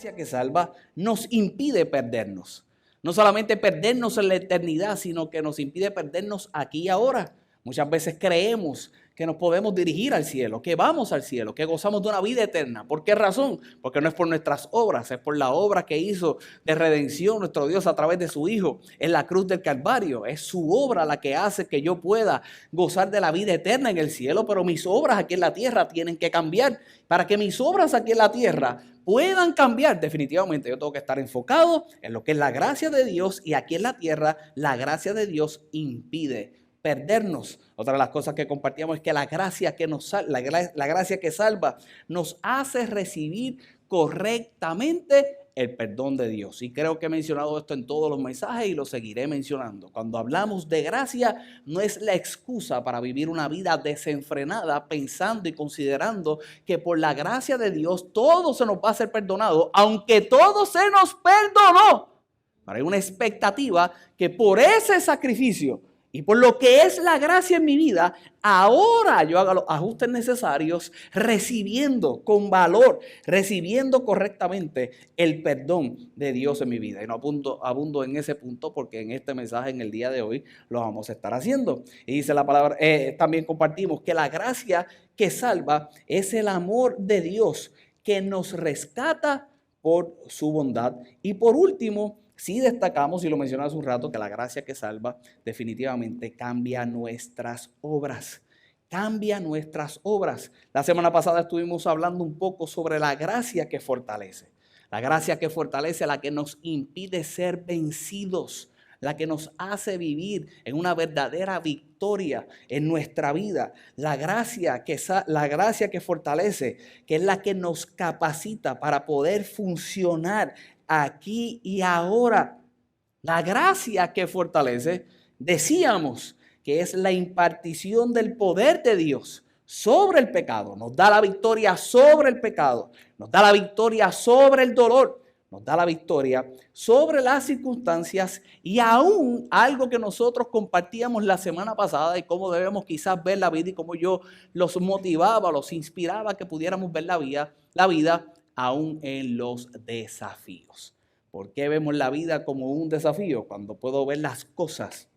gracia que salva nos impide perdernos. No solamente perdernos en la eternidad, sino que nos impide perdernos aquí y ahora. Muchas veces creemos que nos podemos dirigir al cielo, que vamos al cielo, que gozamos de una vida eterna. ¿Por qué razón? Porque no es por nuestras obras, es por la obra que hizo de redención nuestro Dios a través de su Hijo en la cruz del Calvario. Es su obra la que hace que yo pueda gozar de la vida eterna en el cielo, pero mis obras aquí en la tierra tienen que cambiar. Para que mis obras aquí en la tierra puedan cambiar, definitivamente yo tengo que estar enfocado en lo que es la gracia de Dios, y aquí en la tierra la gracia de Dios impide perdernos. Otra de las cosas que compartíamos es que la gracia que la gracia que salva nos hace recibir correctamente el perdón de Dios. Y creo que he mencionado esto en todos los mensajes y lo seguiré mencionando. Cuando hablamos de gracia, no es la excusa para vivir una vida desenfrenada pensando y considerando que por la gracia de Dios todo se nos va a ser perdonado, aunque todo se nos perdonó. Pero hay una expectativa que por ese sacrificio y por lo que es la gracia en mi vida, ahora yo haga los ajustes necesarios, recibiendo con valor, recibiendo correctamente el perdón de Dios en mi vida. Y no abundo en ese punto porque en este mensaje, en el día de hoy, lo vamos a estar haciendo. Y dice la palabra, también compartimos que la gracia que salva es el amor de Dios que nos rescata por su bondad. Y por último, sí destacamos, y lo mencioné hace un rato, que la gracia que salva definitivamente cambia nuestras obras. Cambia nuestras obras. La semana pasada estuvimos hablando un poco sobre la gracia que fortalece. La gracia que fortalece, la que nos impide ser vencidos, la que nos hace vivir en una verdadera victoria en nuestra vida. La gracia que fortalece, que es la que nos capacita para poder funcionar aquí y ahora. La gracia que fortalece, decíamos que es la impartición del poder de Dios sobre el pecado. Nos da la victoria sobre el pecado, nos da la victoria sobre el dolor, nos da la victoria sobre las circunstancias, y aún algo que nosotros compartíamos la semana pasada, y cómo debemos quizás ver la vida, y cómo yo los motivaba, los inspiraba que pudiéramos ver la vida aún en los desafíos. ¿Por qué vemos la vida como un desafío? Cuando puedo ver las cosas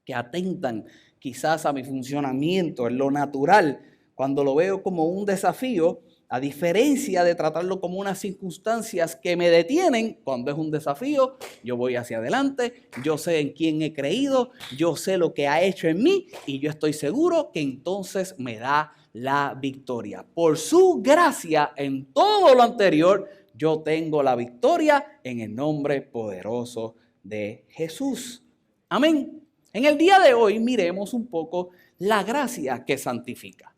que atentan quizás a mi funcionamiento en lo natural, cuando lo veo como un desafío, a diferencia de tratarlo como unas circunstancias que me detienen, cuando es un desafío, yo voy hacia adelante, yo sé en quién he creído, yo sé lo que ha hecho en mí, y yo estoy seguro que entonces me da la victoria. Por su gracia en todo lo anterior, yo tengo la victoria en el nombre poderoso de Jesús. Amén. En el día de hoy miremos un poco la gracia que santifica.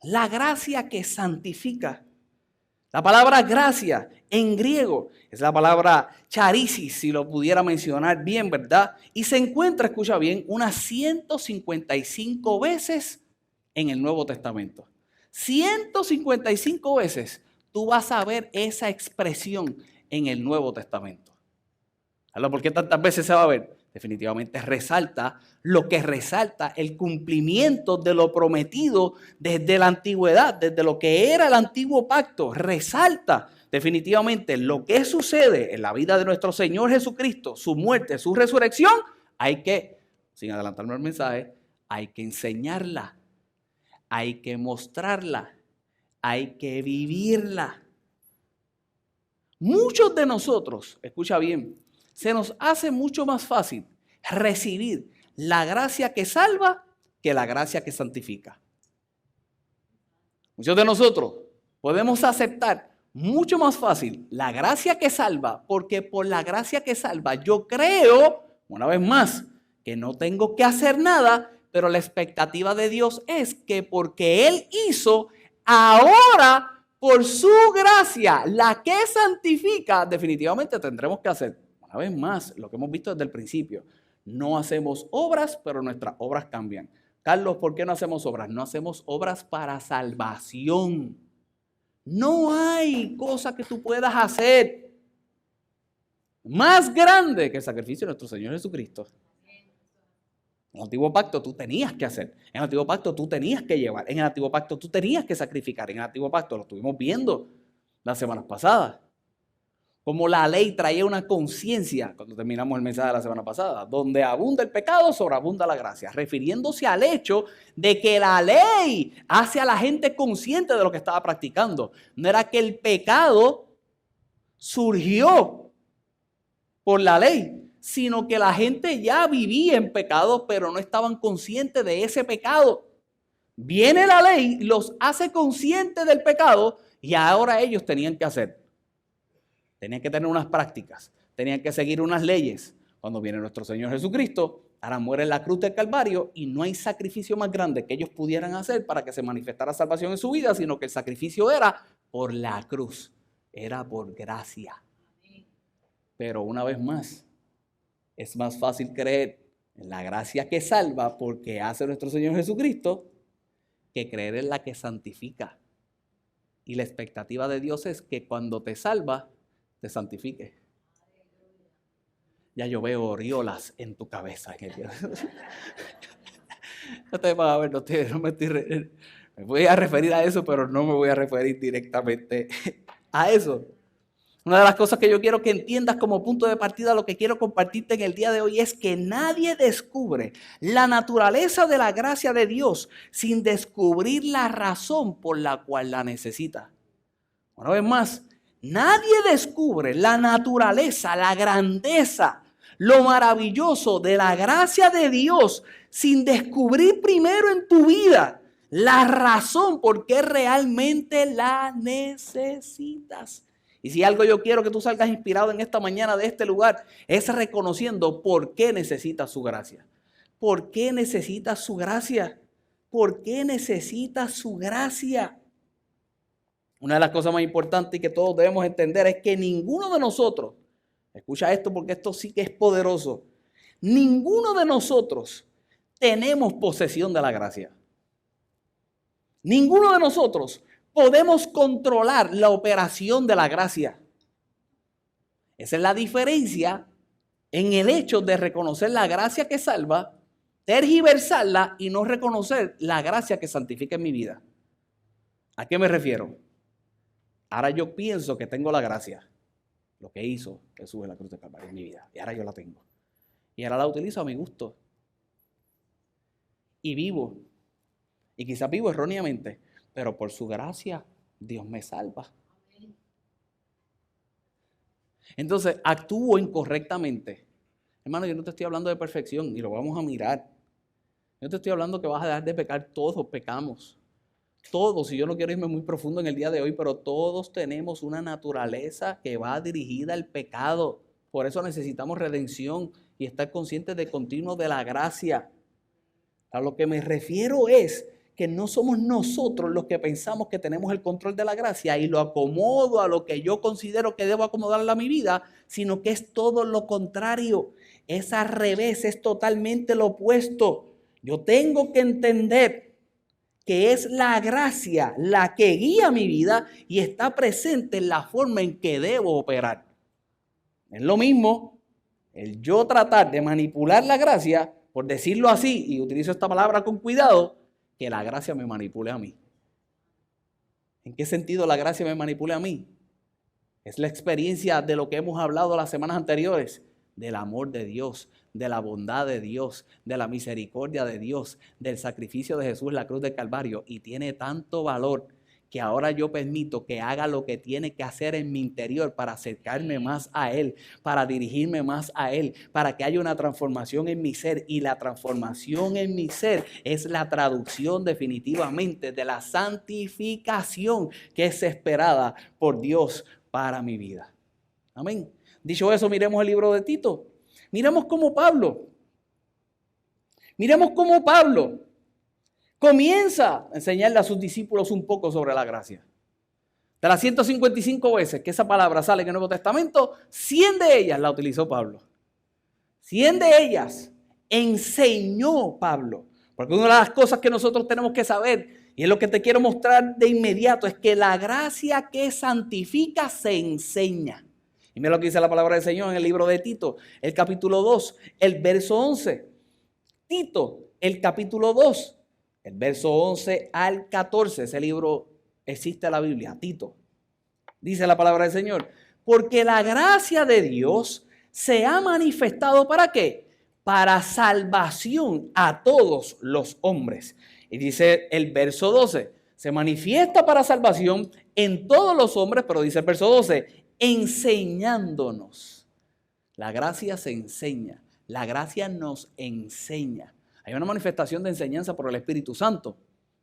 La gracia que santifica. La palabra gracia en griego es la palabra charisis, si lo pudiera mencionar bien, ¿verdad? Y se encuentra, escucha bien, unas 155 veces en el Nuevo Testamento. 155 veces tú vas a ver esa expresión en el Nuevo Testamento. ¿Por qué tantas veces se va a ver? Definitivamente resalta lo que resalta el cumplimiento de lo prometido desde la antigüedad, desde lo que era el antiguo pacto. Resalta definitivamente lo que sucede en la vida de nuestro Señor Jesucristo, su muerte, su resurrección. Hay que, sin adelantarme al mensaje, hay que enseñarla, hay que mostrarla, hay que vivirla. Muchos de nosotros, escucha bien, se nos hace mucho más fácil recibir la gracia que salva que la gracia que santifica. Muchos de nosotros podemos aceptar mucho más fácil la gracia que salva, porque por la gracia que salva yo creo, una vez más, que no tengo que hacer nada, pero la expectativa de Dios es que porque Él hizo, ahora por su gracia, la que santifica, definitivamente tendremos que hacer. Una vez más, lo que hemos visto desde el principio, no hacemos obras, pero nuestras obras cambian. Carlos, ¿por qué no hacemos obras? No hacemos obras para salvación. No hay cosa que tú puedas hacer más grande que el sacrificio de nuestro Señor Jesucristo. En el antiguo pacto tú tenías que hacer, en el antiguo pacto tú tenías que llevar, en el antiguo pacto tú tenías que sacrificar, en el antiguo pacto lo estuvimos viendo las semanas pasadas. Como la ley traía una conciencia, cuando terminamos el mensaje de la semana pasada, donde abunda el pecado, sobreabunda la gracia, refiriéndose al hecho de que la ley hace a la gente consciente de lo que estaba practicando. No era que el pecado surgió por la ley, sino que la gente ya vivía en pecado, pero no estaban conscientes de ese pecado. Viene la ley, los hace conscientes del pecado y ahora ellos tenían que hacer. Tenían que tener unas prácticas, tenían que seguir unas leyes. Cuando viene nuestro Señor Jesucristo, ahora muere en la cruz del Calvario y no hay sacrificio más grande que ellos pudieran hacer para que se manifestara salvación en su vida, sino que el sacrificio era por la cruz, era por gracia. Pero una vez más, es más fácil creer en la gracia que salva porque hace nuestro Señor Jesucristo que creer en la que santifica. Y la expectativa de Dios es que cuando te salva, te santifique. Ya yo veo oriolas en tu cabeza. Ustedes van a ver, me voy a referir a eso, pero no me voy a referir directamente a eso. Una de las cosas que yo quiero que entiendas como punto de partida, lo que quiero compartirte en el día de hoy es que nadie descubre la naturaleza de la gracia de Dios sin descubrir la razón por la cual la necesita. Una vez más, nadie descubre la naturaleza, la grandeza, lo maravilloso de la gracia de Dios sin descubrir primero en tu vida la razón por qué realmente la necesitas. Y si algo yo quiero que tú salgas inspirado en esta mañana de este lugar, es reconociendo por qué necesitas su gracia. ¿Por qué necesitas su gracia? ¿Por qué necesitas su gracia? Una de las cosas más importantes y que todos debemos entender es que ninguno de nosotros, escucha esto porque esto sí que es poderoso, ninguno de nosotros tenemos posesión de la gracia. Ninguno de nosotros podemos controlar la operación de la gracia. Esa es la diferencia en el hecho de reconocer la gracia que salva, tergiversarla y no reconocer la gracia que santifica en mi vida. ¿A qué me refiero? Ahora yo pienso que tengo la gracia, lo que hizo Jesús en la cruz de Calvario en mi vida, y ahora yo la tengo. Y ahora la utilizo a mi gusto. Y vivo. Y quizás vivo erróneamente, pero por su gracia Dios me salva. Entonces, actúo incorrectamente. Hermano, yo no te estoy hablando de perfección y lo vamos a mirar. Yo te estoy hablando que vas a dejar de pecar. Todos pecamos. Todos, y yo no quiero irme muy profundo en el día de hoy, pero todos tenemos una naturaleza que va dirigida al pecado. Por eso necesitamos redención y estar conscientes de continuo de la gracia. A lo que me refiero es que no somos nosotros los que pensamos que tenemos el control de la gracia y lo acomodo a lo que yo considero que debo acomodarle a mi vida, sino que es todo lo contrario. Es al revés, es totalmente lo opuesto. Yo tengo que entender que es la gracia la que guía mi vida y está presente en la forma en que debo operar. Es lo mismo el yo tratar de manipular la gracia, por decirlo así, y utilizo esta palabra con cuidado, que la gracia me manipule a mí. ¿En qué sentido la gracia me manipule a mí? Es la experiencia de lo que hemos hablado las semanas anteriores, del amor de Dios, de la bondad de Dios, de la misericordia de Dios, del sacrificio de Jesús en la cruz del Calvario. Y tiene tanto valor que ahora yo permito que haga lo que tiene que hacer en mi interior para acercarme más a Él, para dirigirme más a Él, para que haya una transformación en mi ser. Y la transformación en mi ser es la traducción definitivamente de la santificación que es esperada por Dios para mi vida. Amén. Dicho eso, miremos el libro de Tito. Miremos cómo Pablo comienza a enseñarle a sus discípulos un poco sobre la gracia. De las 155 veces que esa palabra sale en el Nuevo Testamento, 100 de ellas la utilizó Pablo. 100 de ellas enseñó Pablo. Porque una de las cosas que nosotros tenemos que saber, y es lo que te quiero mostrar de inmediato, es que la gracia que santifica se enseña. Y mira lo que dice la palabra del Señor en el libro de Tito, el capítulo 2, el verso 11. Tito, el capítulo 2, el verso 11 al 14. Ese libro existe en la Biblia, Tito. Dice la palabra del Señor: porque la gracia de Dios se ha manifestado ¿para qué? Para salvación a todos los hombres. Y dice el verso 12, se manifiesta para salvación en todos los hombres, pero dice el verso 12, enseñándonos. La gracia se enseña, la gracia nos enseña. Hay una manifestación de enseñanza por el Espíritu Santo.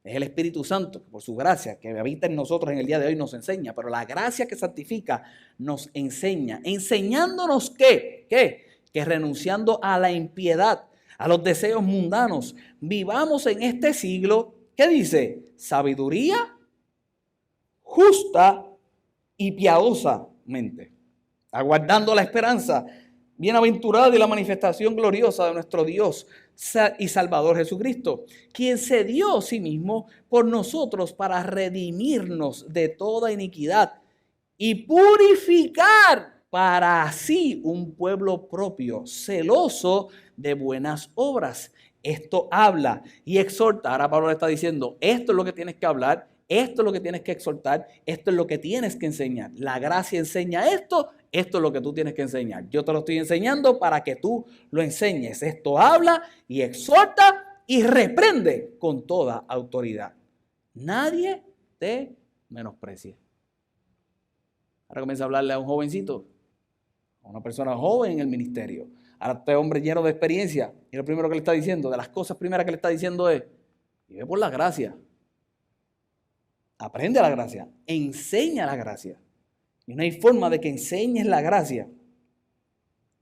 Es el Espíritu Santo, por su gracia, que habita en nosotros en el día de hoy, nos enseña. Pero la gracia que santifica nos enseña. ¿Enseñándonos qué? Que renunciando a la impiedad, a los deseos mundanos, vivamos en este siglo, ¿qué dice? Sabiduría justa y piadosamente, aguardando la esperanza bienaventurada y la manifestación gloriosa de nuestro Dios y Salvador Jesucristo, quien se dio a sí mismo por nosotros para redimirnos de toda iniquidad y purificar para sí un pueblo propio, celoso de buenas obras. Esto habla y exhorta. Ahora Pablo le está diciendo, esto es lo que tienes que hablar, esto es lo que tienes que exhortar, esto es lo que tienes que enseñar. La gracia enseña esto es lo que tú tienes que enseñar. Yo te lo estoy enseñando para que tú lo enseñes. Esto habla y exhorta y reprende con toda autoridad. Nadie te menosprecie. Ahora comienza a hablarle a un jovencito, a una persona joven en el ministerio. Ahora este hombre lleno de experiencia. Y lo primero que le está diciendo, de las cosas primeras que le está diciendo es, vive por la gracia. Aprende la gracia, enseña la gracia. Y no hay forma de que enseñes la gracia.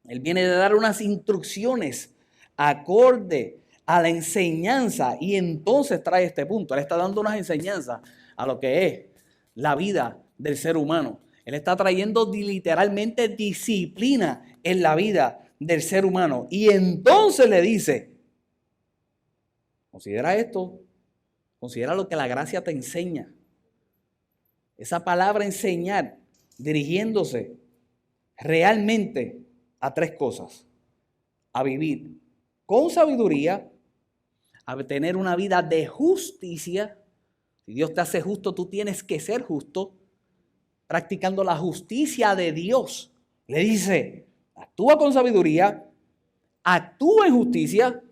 Él viene de dar unas instrucciones acorde a la enseñanza y entonces trae este punto. Él está dando unas enseñanzas a lo que es la vida del ser humano. Él está trayendo literalmente disciplina en la vida del ser humano. Y entonces le dice, considera esto, considera lo que la gracia te enseña. Esa palabra enseñar, dirigiéndose realmente a tres cosas. A vivir con sabiduría, a tener una vida de justicia. Si Dios te hace justo, tú tienes que ser justo, practicando la justicia de Dios. Le dice, actúa con sabiduría, actúa en justicia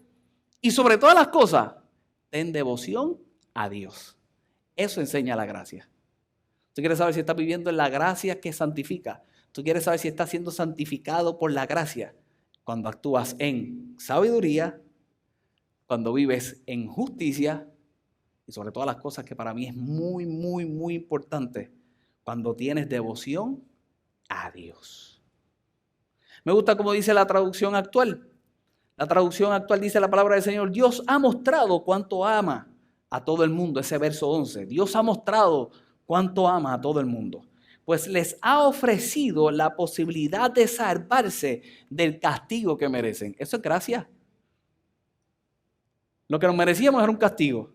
y sobre todas las cosas, ten devoción a Dios. Eso enseña la gracia. Tú quieres saber si estás viviendo en la gracia que santifica. Tú quieres saber si estás siendo santificado por la gracia. Cuando actúas en sabiduría, cuando vives en justicia y sobre todas las cosas que para mí es muy, muy, muy importante, cuando tienes devoción a Dios. Me gusta como dice la traducción actual. La traducción actual dice la palabra del Señor, Dios ha mostrado cuánto ama a todo el mundo. Ese verso 11. Dios ha mostrado cuánto ama a todo el mundo. Pues les ha ofrecido la posibilidad de salvarse del castigo que merecen. Eso es gracia. Lo que nos merecíamos era un castigo.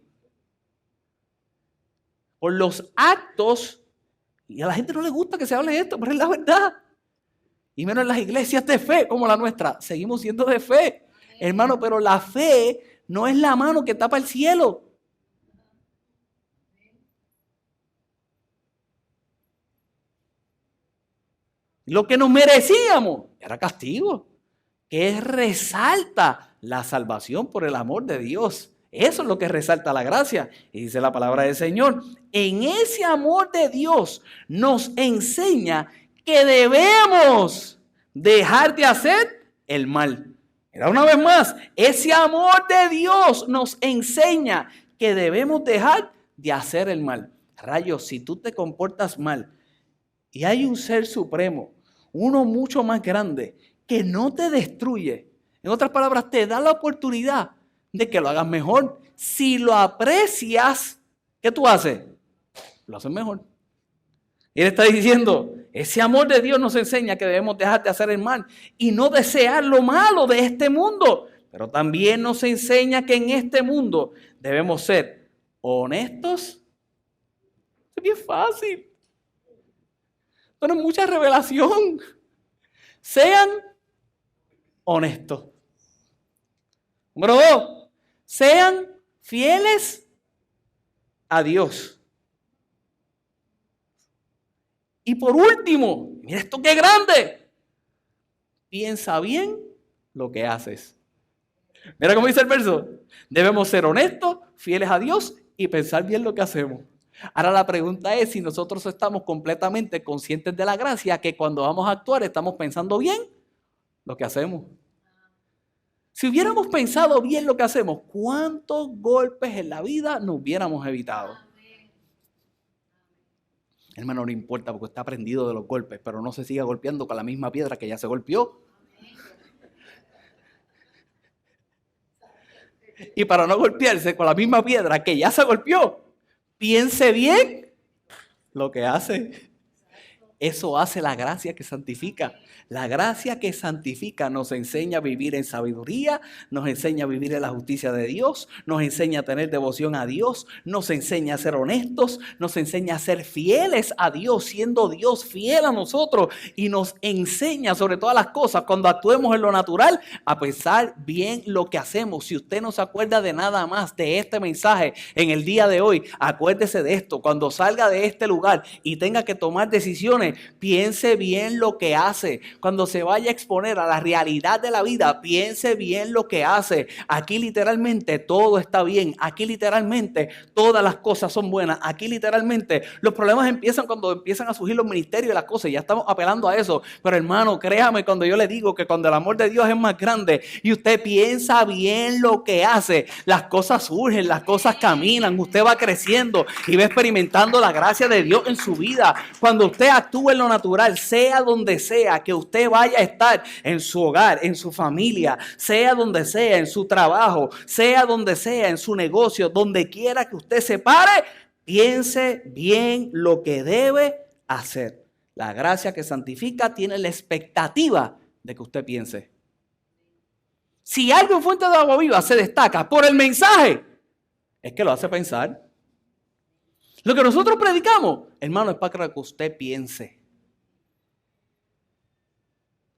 Por los actos, y a la gente no le gusta que se hable de esto, pero es la verdad. Y menos en las iglesias de fe como la nuestra. Seguimos siendo de fe. Hermano, pero la fe no es la mano que tapa el cielo. Lo que nos merecíamos era castigo, que resalta la salvación por el amor de Dios. Eso es lo que resalta la gracia. Y dice la palabra del Señor, en ese amor de Dios nos enseña que debemos dejar de hacer el mal. Mira una vez más, ese amor de Dios nos enseña que debemos dejar de hacer el mal. Rayos, si tú te comportas mal y hay un ser supremo, uno mucho más grande, que no te destruye. En otras palabras, te da la oportunidad de que lo hagas mejor. Si lo aprecias, ¿qué tú haces? Lo haces mejor. Y él está diciendo, ese amor de Dios nos enseña que debemos dejar de hacer el mal y no desear lo malo de este mundo. Pero también nos enseña que en este mundo debemos ser honestos. Es bien fácil. Pero mucha revelación. Sean honestos. Número 2, sean fieles a Dios. Y por último, Mira esto qué grande. Piensa bien lo que haces. Mira cómo dice el verso. Debemos ser honestos, fieles a Dios y pensar bien lo que hacemos. Ahora la pregunta es si nosotros estamos completamente conscientes de la gracia, que cuando vamos a actuar estamos pensando bien lo que hacemos. Si hubiéramos pensado bien lo que hacemos, ¿cuántos golpes en la vida nos hubiéramos evitado? Hermano, no importa porque está aprendido de los golpes, pero no se siga golpeando con la misma piedra que ya se golpeó. Y para no golpearse con la misma piedra que ya se golpeó, piense bien lo que hace. Eso hace la gracia que santifica. La gracia que santifica nos enseña a vivir en sabiduría, nos enseña a vivir en la justicia de Dios, nos enseña a tener devoción a Dios, nos enseña a ser honestos, nos enseña a ser fieles a Dios, siendo Dios fiel a nosotros, y nos enseña sobre todas las cosas, cuando actuemos en lo natural, a pensar bien lo que hacemos. Si usted no se acuerda de nada más de este mensaje en el día de hoy, acuérdese de esto. Cuando salga de este lugar y tenga que tomar decisiones, piense bien lo que hace. Cuando se vaya a exponer a la realidad de la vida, piense bien lo que hace. Aquí literalmente todo está bien. Aquí literalmente todas las cosas son buenas. Aquí literalmente los problemas empiezan cuando empiezan a surgir los ministerios y las cosas. Ya estamos apelando a eso. Pero hermano, créame cuando yo le digo que cuando el amor de Dios es más grande y usted piensa bien lo que hace, las cosas surgen, las cosas caminan. Usted va creciendo y va experimentando la gracia de Dios en su vida. Cuando usted actúa en lo natural, sea donde sea que usted vaya a estar, en su hogar, en su familia, sea donde sea, en su trabajo, sea donde sea, en su negocio, donde quiera que usted se pare, piense bien lo que debe hacer. La gracia que santifica tiene la expectativa de que usted piense. Si algo en Fuente de Agua Viva se destaca por el mensaje, es que lo hace pensar. Lo que nosotros predicamos, hermano, es para que usted piense.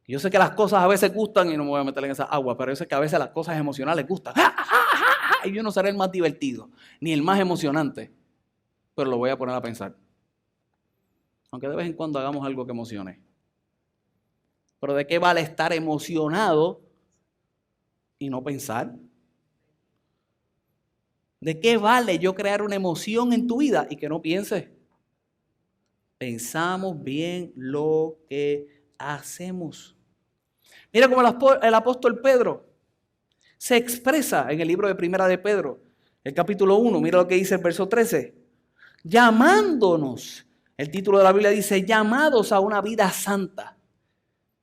Yo sé que las cosas a veces gustan y no me voy a meter en esa agua, pero yo sé que a veces las cosas emocionales gustan. Y yo no seré el más divertido, ni el más emocionante, pero lo voy a poner a pensar. Aunque de vez en cuando hagamos algo que emocione. Pero ¿de qué vale estar emocionado y no pensar? ¿De qué vale yo crear una emoción en tu vida y que no pienses? Pensamos bien lo que hacemos. Mira cómo el apóstol Pedro se expresa en el libro de Primera de Pedro, el capítulo 1. Mira lo que dice el verso 13. Llamándonos, el título de la Biblia dice, llamados a una vida santa.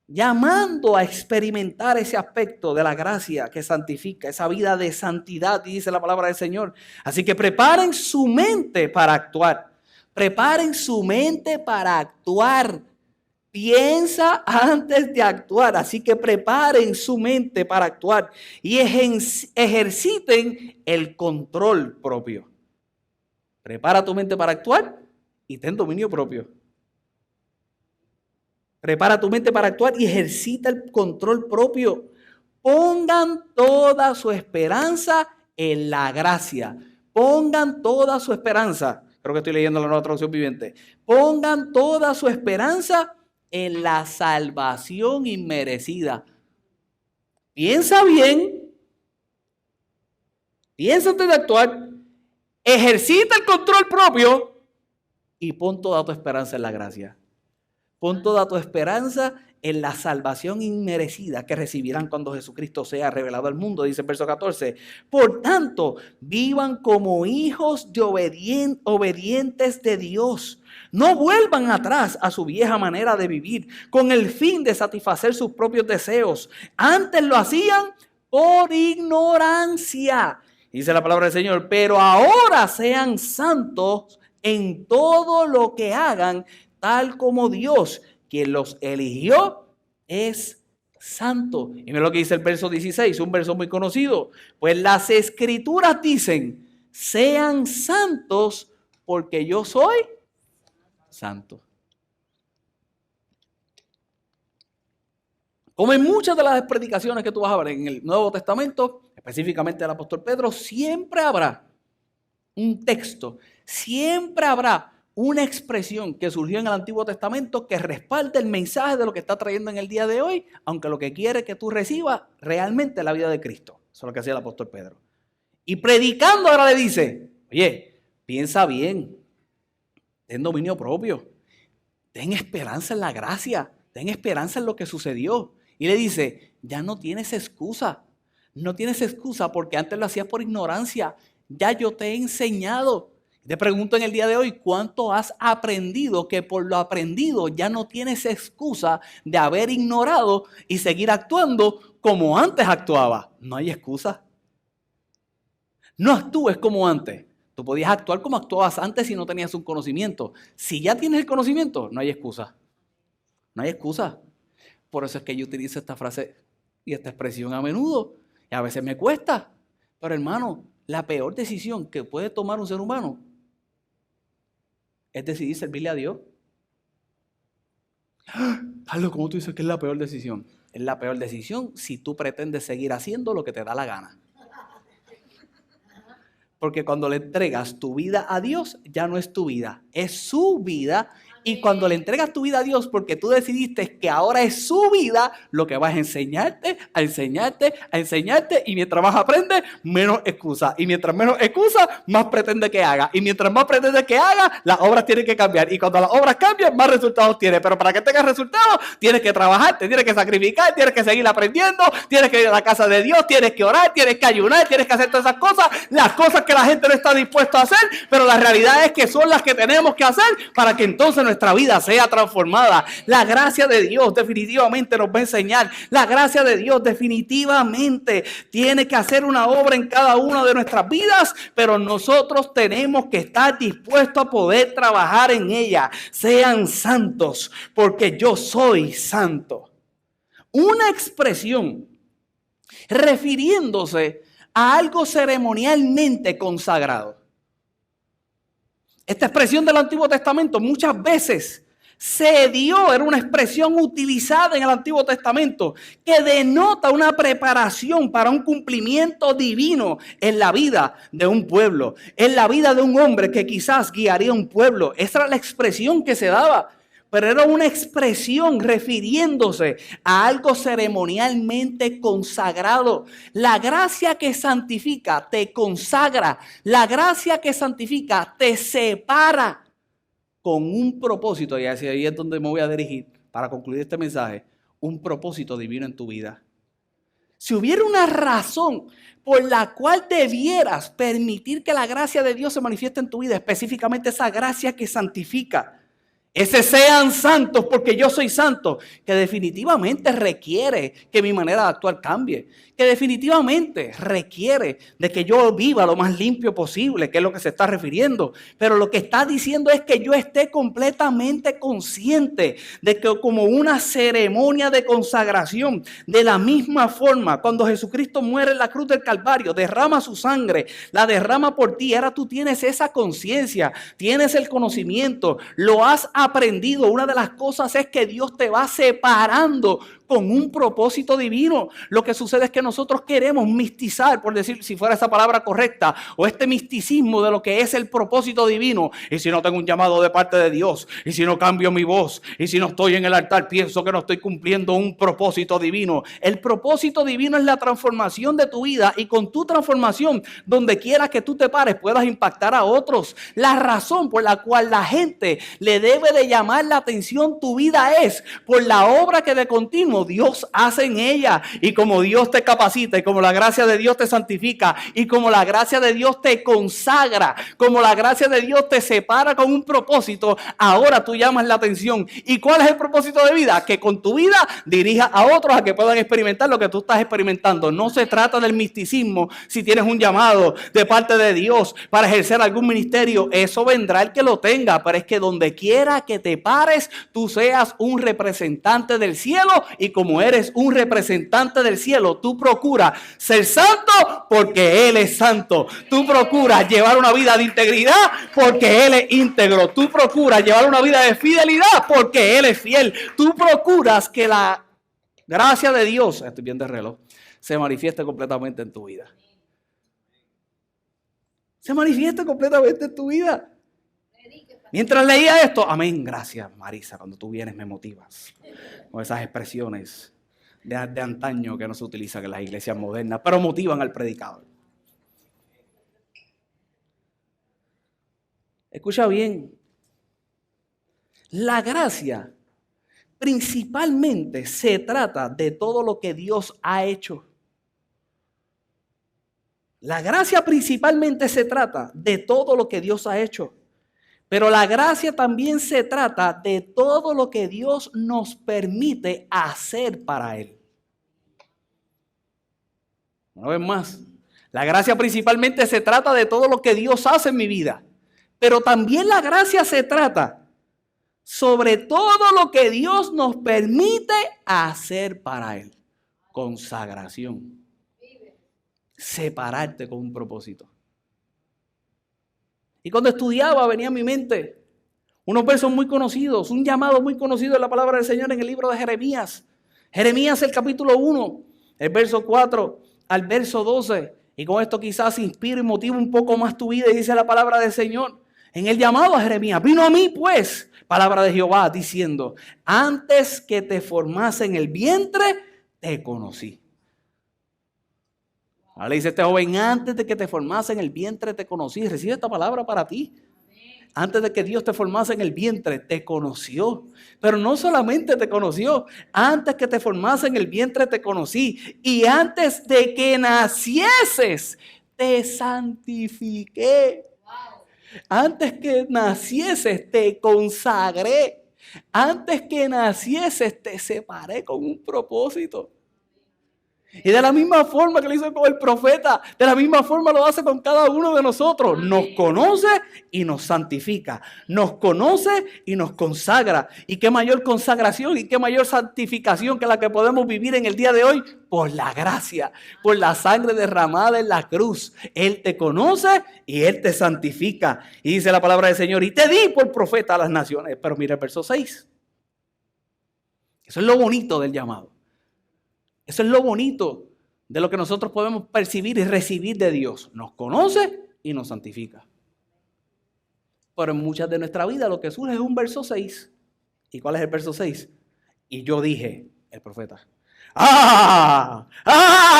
Llamando a experimentar ese aspecto de la gracia que santifica, esa vida de santidad, dice la palabra del Señor. Así que preparen su mente para actuar. Preparen su mente para actuar. Piensa antes de actuar, así que preparen su mente para actuar y ejerciten el control propio. Prepara tu mente para actuar y ten dominio propio. Prepara tu mente para actuar y ejercita el control propio. Pongan toda su esperanza en la gracia. Pongan toda su esperanza. Creo que estoy leyendo la Nueva Traducción Viviente. Pongan toda su esperanza en la salvación inmerecida. Piensa bien, piensa antes de actuar, ejercita el control propio y pon toda tu esperanza en la gracia. Pon toda tu esperanza en la salvación inmerecida que recibirán cuando Jesucristo sea revelado al mundo, dice el verso 14. Por tanto, vivan como hijos de obedientes de Dios. No vuelvan atrás a su vieja manera de vivir con el fin de satisfacer sus propios deseos. Antes lo hacían por ignorancia, dice la palabra del Señor. Pero ahora sean santos en todo lo que hagan, tal como Dios, quien los eligió, es santo. Y mira lo que dice el verso 16, un verso muy conocido. Pues las Escrituras dicen, sean santos porque yo soy santo. Como en muchas de las predicaciones que tú vas a ver en el Nuevo Testamento, específicamente del apóstol Pedro, siempre habrá un texto, siempre habrá una expresión que surgió en el Antiguo Testamento que respalda el mensaje de lo que está trayendo en el día de hoy, aunque lo que quiere que tú recibas realmente es la vida de Cristo. Eso es lo que hacía el apóstol Pedro. Y predicando ahora le dice, oye, piensa bien, ten dominio propio, ten esperanza en la gracia, ten esperanza en lo que sucedió. Y le dice, ya no tienes excusa, no tienes excusa porque antes lo hacías por ignorancia, ya yo te he enseñado. Te pregunto en el día de hoy, ¿cuánto has aprendido que por lo aprendido ya no tienes excusa de haber ignorado y seguir actuando como antes actuaba? No hay excusa. No actúes como antes. Tú podías actuar como actuabas antes si no tenías un conocimiento. Si ya tienes el conocimiento, no hay excusa. No hay excusa. Por eso es que yo utilizo esta frase y esta expresión a menudo. Y a veces me cuesta. Pero hermano, la peor decisión que puede tomar un ser humano es decidir servirle a Dios. Carlos, ¿cómo tú dices que es la peor decisión? Es la peor decisión si tú pretendes seguir haciendo lo que te da la gana. Porque cuando le entregas tu vida a Dios, ya no es tu vida, es su vida. Y cuando le entregas tu vida a Dios, porque tú decidiste que ahora es su vida, lo que vas a enseñarte, a enseñarte, a enseñarte. Y mientras más aprendes, menos excusa. Y mientras menos excusa, más pretende que haga. Y mientras más pretende que haga, las obras tienen que cambiar. Y cuando las obras cambian, más resultados tienes. Pero para que tengas resultados, tienes que trabajar, te tienes que sacrificar, tienes que seguir aprendiendo, tienes que ir a la casa de Dios, tienes que orar, tienes que ayunar, tienes que hacer todas esas cosas. Las cosas que la gente no está dispuesta a hacer, pero la realidad es que son las que tenemos que hacer para que entonces nuestra vida sea transformada. La gracia de Dios definitivamente nos va a enseñar. La gracia de Dios definitivamente tiene que hacer una obra en cada una de nuestras vidas, pero nosotros tenemos que estar dispuestos a poder trabajar en ella. Sean santos, porque yo soy santo. Una expresión refiriéndose a algo ceremonialmente consagrado. Esta expresión del Antiguo Testamento muchas veces se dio, era una expresión utilizada en el Antiguo Testamento que denota una preparación para un cumplimiento divino en la vida de un pueblo, en la vida de un hombre que quizás guiaría un pueblo. Esa era la expresión que se daba. Pero era una expresión refiriéndose a algo ceremonialmente consagrado. La gracia que santifica te consagra. La gracia que santifica te separa con un propósito. Y hacia ahí es donde me voy a dirigir para concluir este mensaje. Un propósito divino en tu vida. Si hubiera una razón por la cual debieras permitir que la gracia de Dios se manifieste en tu vida, específicamente esa gracia que santifica, ese sean santos porque yo soy santo, que definitivamente requiere que mi manera de actuar cambie, que definitivamente requiere de que yo viva lo más limpio posible, que es lo que se está refiriendo. Pero lo que está diciendo es que yo esté completamente consciente de que como una ceremonia de consagración, de la misma forma, cuando Jesucristo muere en la cruz del Calvario, derrama su sangre, la derrama por ti. Ahora tú tienes esa conciencia, tienes el conocimiento, lo has aprendido. Una de las cosas es que Dios te va separando con un propósito divino. Lo que sucede es que nosotros queremos mistizar, por decir, si fuera esa palabra correcta, o este misticismo de lo que es el propósito divino. Y si no tengo un llamado de parte de Dios, y si no cambio mi voz, y si no estoy en el altar, pienso que no estoy cumpliendo un propósito divino. El propósito divino es la transformación de tu vida, y con tu transformación, donde quiera que tú te pares, puedas impactar a otros. La razón por la cual la gente le debe de llamar la atención tu vida es por la obra que de continuo Dios hace en ella. Y como Dios te capacita, y como la gracia de Dios te santifica, y como la gracia de Dios te consagra, como la gracia de Dios te separa con un propósito, ahora tú llamas la atención. ¿Y cuál es el propósito de vida? Que con tu vida dirijas a otros a que puedan experimentar lo que tú estás experimentando. No se trata del misticismo. Si tienes un llamado de parte de Dios para ejercer algún ministerio, eso vendrá el que lo tenga, pero es que donde quiera que te pares, tú seas un representante del cielo. Y como eres un representante del cielo, tú procuras ser santo porque Él es santo. Tú procuras llevar una vida de integridad porque Él es íntegro. Tú procuras llevar una vida de fidelidad porque Él es fiel. Tú procuras que la gracia de Dios, estoy viendo el reloj, se manifieste completamente en tu vida. Se manifieste completamente en tu vida. Mientras leía esto, amén, gracias Marisa, cuando tú vienes me motivas. Con esas expresiones de antaño que no se utilizan en las iglesias modernas, pero motivan al predicador. Escucha bien, la gracia principalmente se trata de todo lo que Dios ha hecho. La gracia principalmente se trata de todo lo que Dios ha hecho. Pero la gracia también se trata de todo lo que Dios nos permite hacer para Él. Una vez más, la gracia principalmente se trata de todo lo que Dios hace en mi vida. Pero también la gracia se trata sobre todo lo que Dios nos permite hacer para Él. Consagración. Separarte con un propósito. Y cuando estudiaba venía a mi mente unos versos muy conocidos, un llamado muy conocido de la palabra del Señor en el libro de Jeremías. Jeremías el capítulo 1, el verso 4 al verso 12. Y con esto quizás inspire y motive un poco más tu vida y dice la palabra del Señor. En el llamado a Jeremías, vino a mí pues, palabra de Jehová, diciendo, antes que te formase en el vientre, te conocí. Ahora le dice este joven, antes de que te formase en el vientre, te conocí. Recibe esta palabra para ti. Antes de que Dios te formase en el vientre, te conoció. Pero no solamente te conoció, antes que te formase en el vientre, te conocí. Y antes de que nacieses, te santifiqué. Antes que nacieses, te consagré. Antes que nacieses, te separé con un propósito. Y de la misma forma que lo hizo con el profeta, de la misma forma lo hace con cada uno de nosotros. Nos conoce y nos santifica. Nos conoce y nos consagra. Y qué mayor consagración y qué mayor santificación que la que podemos vivir en el día de hoy por la gracia, por la sangre derramada en la cruz. Él te conoce y Él te santifica. Y dice la palabra del Señor, y te di por profeta a las naciones. Pero mira el verso 6. Eso es lo bonito del llamado. Eso es lo bonito de lo que nosotros podemos percibir y recibir de Dios. Nos conoce y nos santifica. Pero en muchas de nuestra vida lo que surge es un verso 6. ¿Y cuál es el verso 6? Y yo dije, el profeta,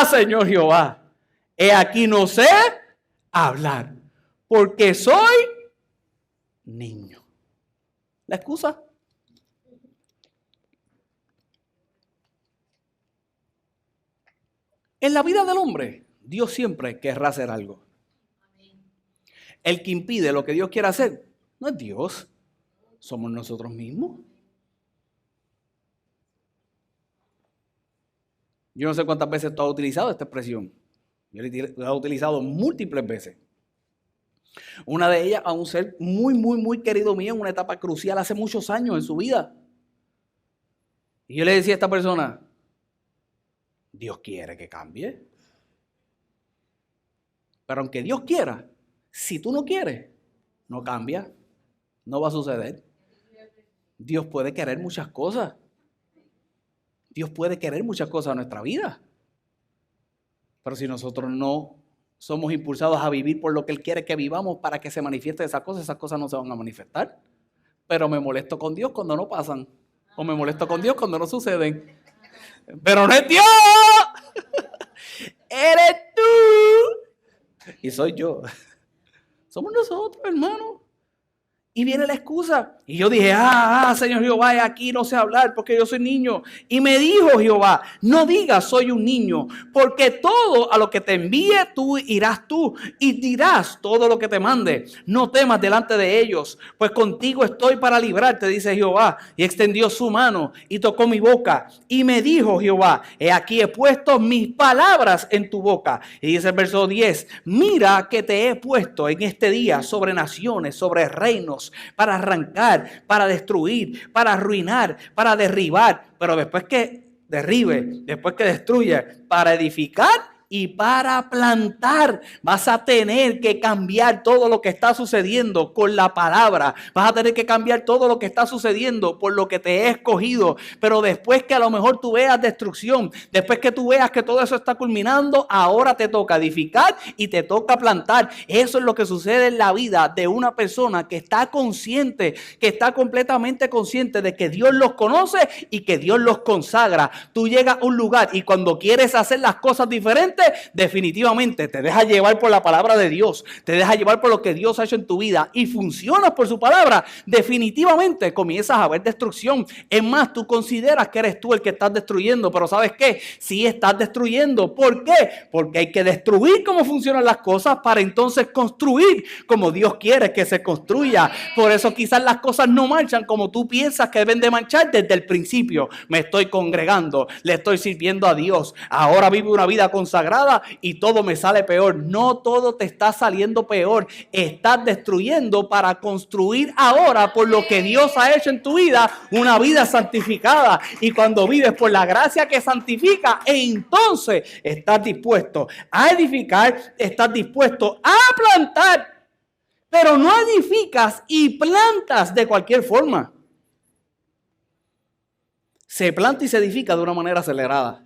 Señor Jehová, he aquí no sé hablar, porque soy niño. ¿La excusa? En la vida del hombre, Dios siempre querrá hacer algo. El que impide lo que Dios quiere hacer no es Dios, somos nosotros mismos. Yo no sé cuántas veces tú has utilizado esta expresión. Yo la he utilizado múltiples veces. Una de ellas a un ser muy querido mío en una etapa crucial hace muchos años en su vida. Y yo le decía a esta persona, Dios quiere que cambie. Pero aunque Dios quiera, si tú no quieres, no cambia. No va a suceder. Dios puede querer muchas cosas. Dios puede querer muchas cosas en nuestra vida. Pero si nosotros no somos impulsados a vivir por lo que Él quiere que vivamos para que se manifieste esas cosas no se van a manifestar. Pero me molesto con Dios cuando no pasan. O me molesto con Dios cuando no suceden. Pero no es Dios. Eres tú. Y soy yo. Somos nosotros, hermano. Y viene la excusa. Y yo dije, Señor Jehová, aquí no sé hablar porque yo soy niño. Y me dijo Jehová, no digas soy un niño, porque todo a lo que te envíe tú irás tú y dirás todo lo que te mande. No temas delante de ellos, pues contigo estoy para librarte, dice Jehová. Y extendió su mano y tocó mi boca. Y me dijo Jehová, he aquí he puesto mis palabras en tu boca. Y dice el verso 10, mira que te he puesto en este día sobre naciones, sobre reinos, para arrancar, para destruir, para arruinar, para derribar, pero después que derribe, después que destruye, para edificar y para plantar. Vas a tener que cambiar todo lo que está sucediendo con la palabra. Vas a tener que cambiar todo lo que está sucediendo por lo que te he escogido. Pero después que a lo mejor tú veas destrucción, después que tú veas que todo eso está culminando, ahora te toca edificar y te toca plantar. Eso es lo que sucede en la vida de una persona que está consciente, que está completamente consciente de que Dios los conoce y que Dios los consagra. Tú llegas a un lugar y cuando quieres hacer las cosas diferentes, definitivamente te dejas llevar por la palabra de Dios, te dejas llevar por lo que Dios ha hecho en tu vida y funcionas por su palabra, definitivamente comienzas a ver destrucción. Es más, tú consideras que eres tú el que estás destruyendo, pero ¿sabes qué? Sí estás destruyendo. ¿Por qué? Porque hay que destruir cómo funcionan las cosas para entonces construir como Dios quiere que se construya. Por eso quizás las cosas no marchan como tú piensas que deben de marchar desde el principio. Me estoy congregando, le estoy sirviendo a Dios, ahora vivo una vida consagrada y todo me sale peor. No todo te está saliendo peor, estás destruyendo para construir ahora por lo que Dios ha hecho en tu vida, una vida santificada. Y cuando vives por la gracia que santifica, entonces estás dispuesto a edificar, estás dispuesto a plantar, pero no edificas y plantas de cualquier forma. Se planta y se edifica de una manera acelerada.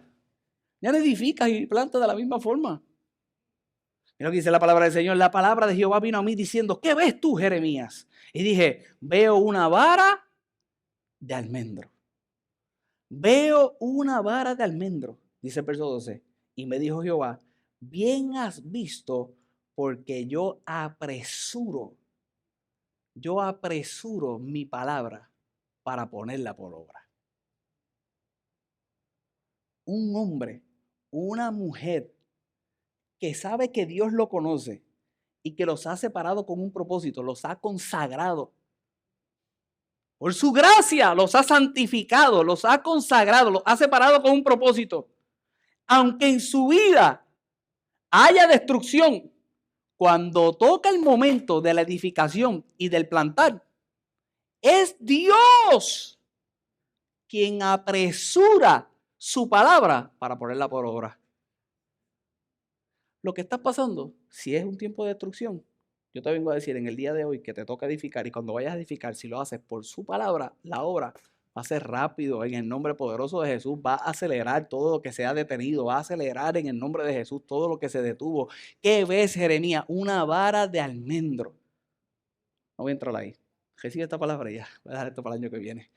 Ya no edificas y plantas de la misma forma. Mira lo que dice la palabra del Señor. La palabra de Jehová vino a mí diciendo, ¿qué ves tú, Jeremías? Y dije, veo una vara de almendro. Veo una vara de almendro, dice el verso 12. Y me dijo Jehová, bien has visto, porque yo apresuro mi palabra para ponerla por obra. Un hombre, una mujer que sabe que Dios lo conoce y que los ha separado con un propósito, los ha consagrado. Por su gracia los ha santificado, los ha consagrado, los ha separado con un propósito. Aunque en su vida haya destrucción, cuando toca el momento de la edificación y del plantar, es Dios quien apresura su palabra para ponerla por obra. Lo que está pasando, si es un tiempo de destrucción, yo te vengo a decir en el día de hoy que te toca edificar, y cuando vayas a edificar, si lo haces por su palabra, la obra va a ser rápido en el nombre poderoso de Jesús, va a acelerar todo lo que se ha detenido, va a acelerar en el nombre de Jesús todo lo que se detuvo. ¿Qué ves, Jeremías? Una vara de almendro. No voy a entrar ahí. Recibe esta palabra y ya. Voy a dejar esto para el año que viene.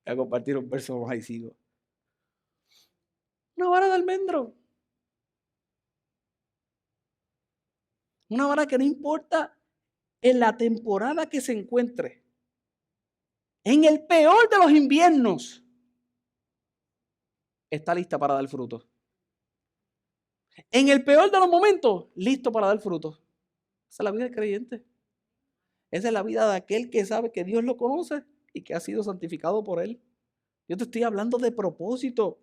Voy a compartir un verso más y sigo. Una vara de almendro. Una vara que no importa en la temporada que se encuentre. En el peor de los inviernos, está lista para dar fruto. En el peor de los momentos, listo para dar fruto. Esa es la vida del creyente. Esa es la vida de aquel que sabe que Dios lo conoce y que ha sido santificado por él. Yo te estoy hablando de propósito.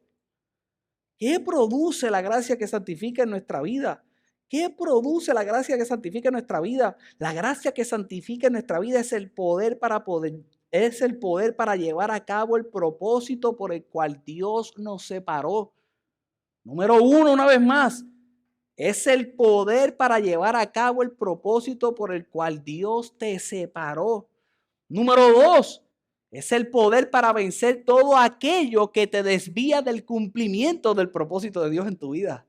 ¿Qué produce la gracia que santifica en nuestra vida? ¿Qué produce la gracia que santifica en nuestra vida? La gracia que santifica en nuestra vida es el poder para llevar a cabo el propósito por el cual Dios nos separó. Número uno, una vez más, es el poder para llevar a cabo el propósito por el cual Dios te separó. Número dos, es el poder para vencer todo aquello que te desvía del cumplimiento del propósito de Dios en tu vida.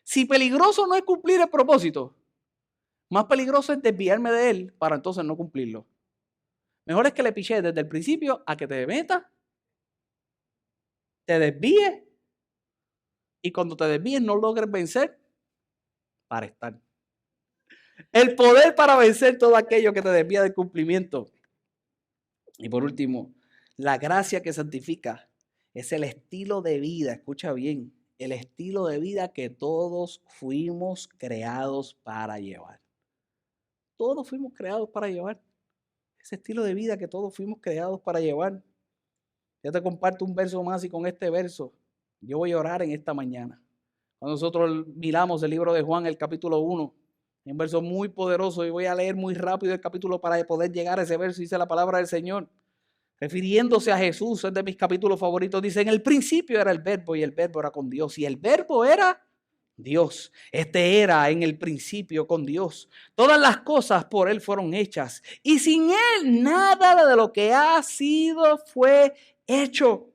Si peligroso no es cumplir el propósito, más peligroso es desviarme de él para entonces no cumplirlo. Mejor es que le piché desde el principio a que te metas, te desvíes y cuando te desvíes no logres vencer para estar. El poder para vencer todo aquello que te desvía del cumplimiento. Y por último, la gracia que santifica es el estilo de vida, escucha bien, el estilo de vida que todos fuimos creados para llevar. Todos fuimos creados para llevar. Ese estilo de vida que todos fuimos creados para llevar. Ya te comparto un verso más y con este verso yo voy a orar en esta mañana. Cuando nosotros miramos el libro de Juan, el capítulo 1, un verso muy poderoso, y voy a leer muy rápido el capítulo para poder llegar a ese verso, dice la palabra del Señor. refiriéndose a Jesús, es de mis capítulos favoritos, dice: en el principio era el verbo y el verbo era con Dios y el verbo era Dios. Este era en el principio con Dios. Todas las cosas por Él fueron hechas y sin Él nada de lo que ha sido fue hecho.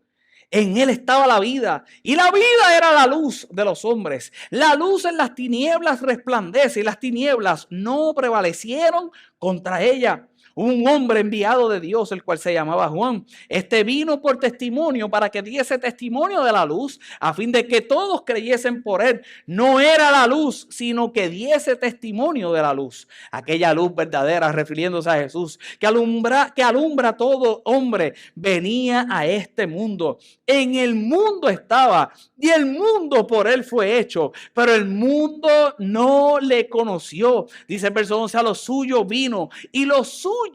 En Él estaba la vida y la vida era la luz de los hombres. La luz en las tinieblas resplandece y las tinieblas no prevalecieron contra ella. Un hombre enviado de Dios, el cual se llamaba Juan. Este vino por testimonio para que diese testimonio de la luz, a fin de que todos creyesen por él. No era la luz, sino que diese testimonio de la luz. Aquella luz verdadera, refiriéndose a Jesús, que alumbra a todo hombre, venía a este mundo. En el mundo estaba y el mundo por él fue hecho, pero el mundo no le conoció. Dice el verso 11: a los suyos vino y los suyos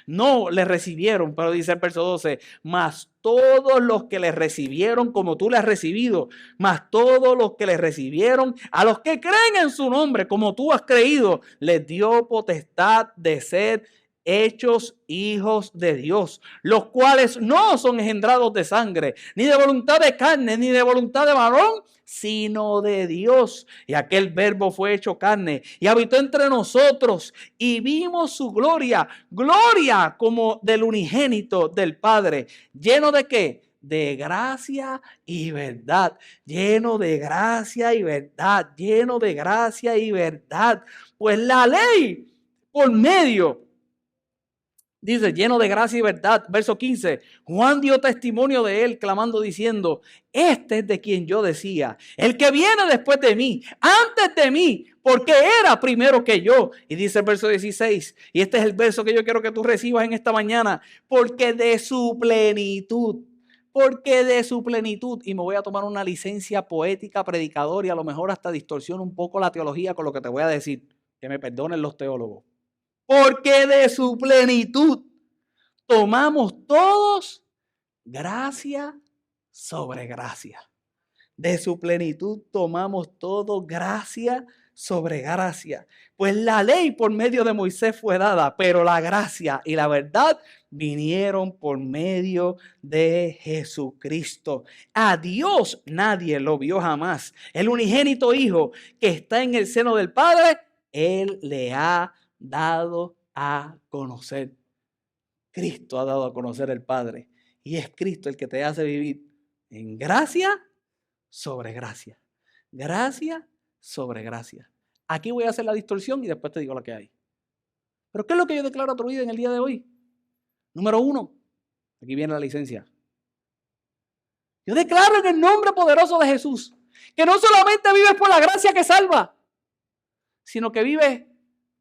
no le recibieron. Pero dice el verso 12: mas todos los que le recibieron como tú le has recibido, mas todos los que le recibieron, a los que creen en su nombre como tú has creído, les dio potestad de ser hechos hijos de Dios, los cuales no son engendrados de sangre, ni de voluntad de carne, ni de voluntad de varón, sino de Dios. Y aquel verbo fue hecho carne y habitó entre nosotros y vimos su gloria, gloria como del unigénito del Padre, lleno de ¿qué? De gracia y verdad, lleno de gracia y verdad, lleno de gracia y verdad. Pues la ley por medio, dice, lleno de gracia y verdad. Verso 15, Juan dio testimonio de él, clamando, diciendo: este es de quien yo decía, el que viene después de mí, antes de mí, porque era primero que yo. Y dice el verso 16, y este es el verso que yo quiero que tú recibas en esta mañana: porque de su plenitud, y me voy a tomar una licencia poética, predicador, y a lo mejor hasta distorsiono un poco la teología con lo que te voy a decir, que me perdonen los teólogos. Porque de su plenitud tomamos todos gracia sobre gracia. De su plenitud tomamos todos gracia sobre gracia. Pues la ley por medio de Moisés fue dada, pero la gracia y la verdad vinieron por medio de Jesucristo. A Dios nadie lo vio jamás. El unigénito Hijo que está en el seno del Padre, Él le ha dado a conocer. Cristo ha dado a conocer el Padre. Y es Cristo el que te hace vivir en gracia sobre gracia. Gracia sobre gracia. Aquí voy a hacer la distorsión y después te digo lo que hay. Pero ¿qué es lo que yo declaro a tu vida en el día de hoy? Número 1. Aquí viene la licencia. Yo declaro en el nombre poderoso de Jesús que no solamente vives por la gracia que salva, sino que vives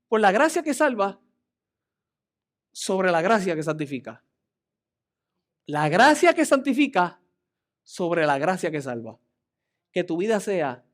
por la gracia que salva sobre la gracia que santifica. La gracia que santifica sobre la gracia que salva. Que tu vida sea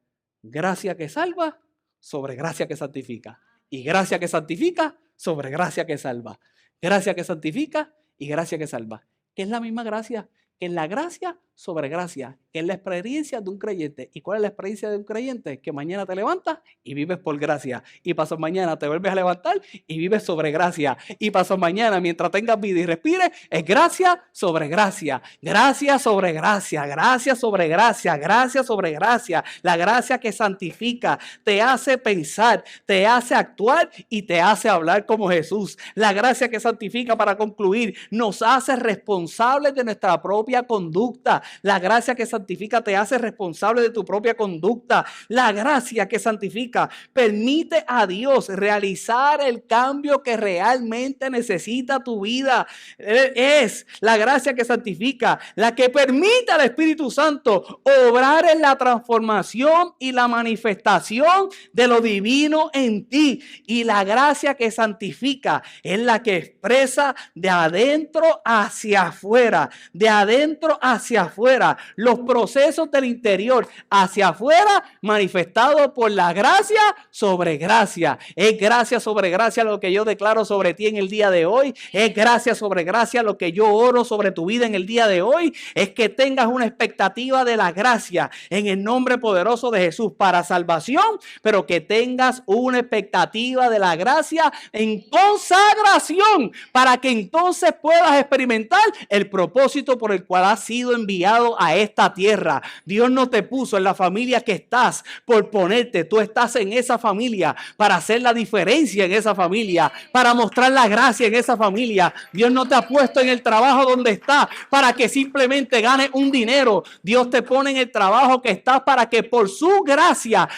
gracia que salva sobre gracia que santifica. Y gracia que santifica sobre gracia que salva. Gracia que santifica y gracia que salva. Que es la misma gracia. Que es la gracia sobre gracia. Que es la experiencia de un creyente. ¿Y cuál es la experiencia de un creyente? Que mañana te levantas y vives por gracia. Y pasado mañana te vuelves a levantar y vives sobre gracia. Y pasado mañana, mientras tengas vida y respires, es gracia sobre gracia. Gracia sobre gracia. Gracia sobre gracia. Gracia sobre gracia. La gracia que santifica, te hace pensar, te hace actuar y te hace hablar como Jesús. La gracia que santifica, para concluir, nos hace responsables de nuestra propia conducta. La gracia que santifica te hace responsable de tu propia conducta. La gracia que santifica permite a Dios realizar el cambio que realmente necesita tu vida. Es la gracia que santifica la que permite al Espíritu Santo obrar en la transformación y la manifestación de lo divino en ti. Y la gracia que santifica es la que expresa de adentro hacia afuera, de adentro hacia afuera, afuera, los procesos del interior hacia afuera, manifestados por la gracia sobre gracia. Es gracia sobre gracia lo que yo declaro sobre ti en el día de hoy. Es gracia sobre gracia lo que yo oro sobre tu vida en el día de hoy. Es que tengas una expectativa de la gracia en el nombre poderoso de Jesús para salvación, pero que tengas una expectativa de la gracia en consagración para que entonces puedas experimentar el propósito por el cual has sido enviado a esta tierra. Dios no te puso en la familia que estás por ponerte. Tú estás en esa familia para hacer la diferencia en esa familia, para mostrar la gracia en esa familia. Dios no te ha puesto en el trabajo donde estás para que simplemente ganes un dinero. Dios te pone en el trabajo que estás para que por su gracia,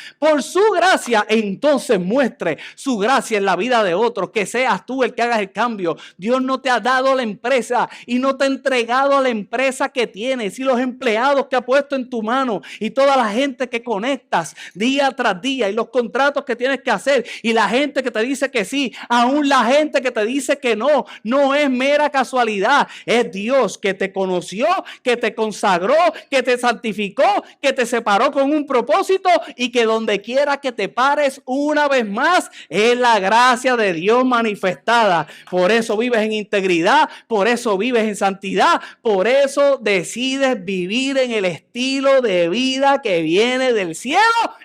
entonces muestre su gracia en la vida de otros, que seas tú el que hagas el cambio. Dios no te ha dado la empresa y no te ha entregado a la empresa que tienes y los empleados que ha puesto en tu mano y toda la gente que conectas día tras día y los contratos que tienes que hacer y la gente que te dice que sí, aún la gente que te dice que no, no es mera casualidad. Es Dios que te conoció, que te consagró, que te santificó, que te separó con un propósito y que donde quiera que te pares una vez más es la gracia de Dios manifestada. Por eso vives en integridad, por eso vives en santidad, por eso decides vivir en el estilo de vida que viene del cielo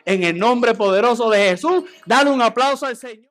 en el nombre poderoso de Jesús. Dale un aplauso al Señor.